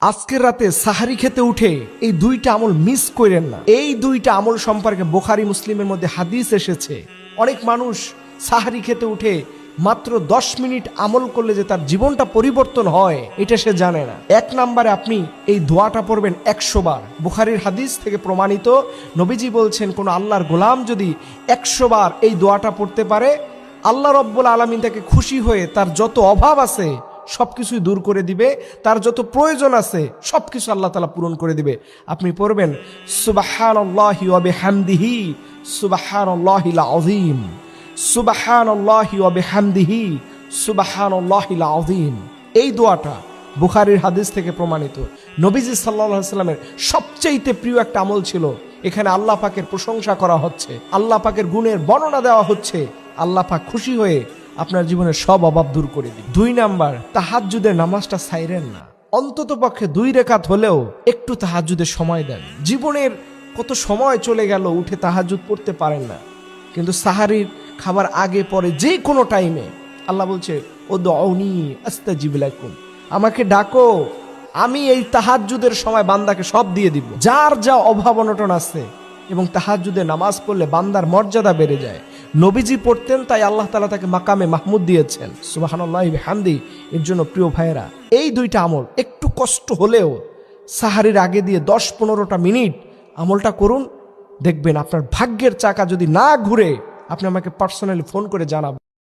আজকের রাতে সাহারি খেতে উঠে এই দুইটা আমল মিস করেন না। এই দুইটা আমল সম্পর্কে বুখারী মুসলিমের মধ্যে হাদিস এসেছে। অনেক মানুষ সাহারি খেতে উঠে মাত্র 10 মিনিট আমল করলে যে তার জীবনটা পরিবর্তন হয় এটা সে জানে না। 1 নম্বরে আপনি এই দোয়াটা পড়বেন 100 বার। বুখারীর হাদিস থেকে প্রমাণিত, নবীজি বলছেন কোন আল্লাহর গোলাম যদি 100 বার এই দোয়াটা পড়তে পারে, আল্লাহ রব্বুল আলামিন তাকে খুশি হয়ে তার যত অভাব আছে সবকিছুই দূর করে দিবে, তার যত প্রয়োজন আছে সবকিছু আল্লাহ তাআলা পূরণ করে দিবে। আপনি পড়বেন সুবহানাল্লাহি ওয়া বিহামদিহি সুবহানাল্লাহিল আযীম, সুবহানাল্লাহি ওয়া বিহামদিহি সুবহানাল্লাহিল আযীম। এই দোয়াটা বুখারীর হাদিস থেকে প্রমাণিত। নবীজি সাল্লাল্লাহু আলাইহি সাল্লামের সবচেয়ে প্রিয় একটা আমল ছিল। এখানে আল্লাহ পাকের প্রশংসা করা হচ্ছে, আল্লাহ পাকের গুণের বর্ণনা দেওয়া হচ্ছে। আল্লাহ পাক খুশি হয়ে আপনার জীবনের সব অভাব দূর করে দিন। 2 নাম্বার, তাহাজ্জুদের নামাজটা ছাইরেন না। অন্তত পক্ষে 2 রাকাত হলেও একটু তাহাজ্জুদের সময় দেন। জীবনের কত সময় চলে গেল উঠে তাহাজ্জুদ পড়তে পারেন না, কিন্তু সাহারির খাবার আগে পরে যে কোনো টাইমে আল্লাহ বলছে উদউনি আস্তাজিব লাকুম, আমাকে ডাকো, আমি এই তাহাজ্জুদের সময় বান্দাকে সব দিয়ে দিব। যার যা অভাব অনটন আছে, এবং তাহাজ্জুদে নামাজ পড়লে বান্দার মর্যাদা বেড়ে যায়। নবীজি পড়তেন, তাই আল্লাহ তাআলা তাকে মাকামে মাহমুদ দিয়েছেন। সুবহানাল্লাহি বিহামদি। এর জন্য প্রিয় ভাইয়েরা, এই 2টা আমল একটু কষ্ট হলেও সাহারির আগে দিয়ে 10-15টা মিনিট আমলটা করুন। দেখবেন আপনার ভাগ্যের চাকা যদি না ঘুরে, আপনি আমাকে পার্সোনালি ফোন করে জানাবেন।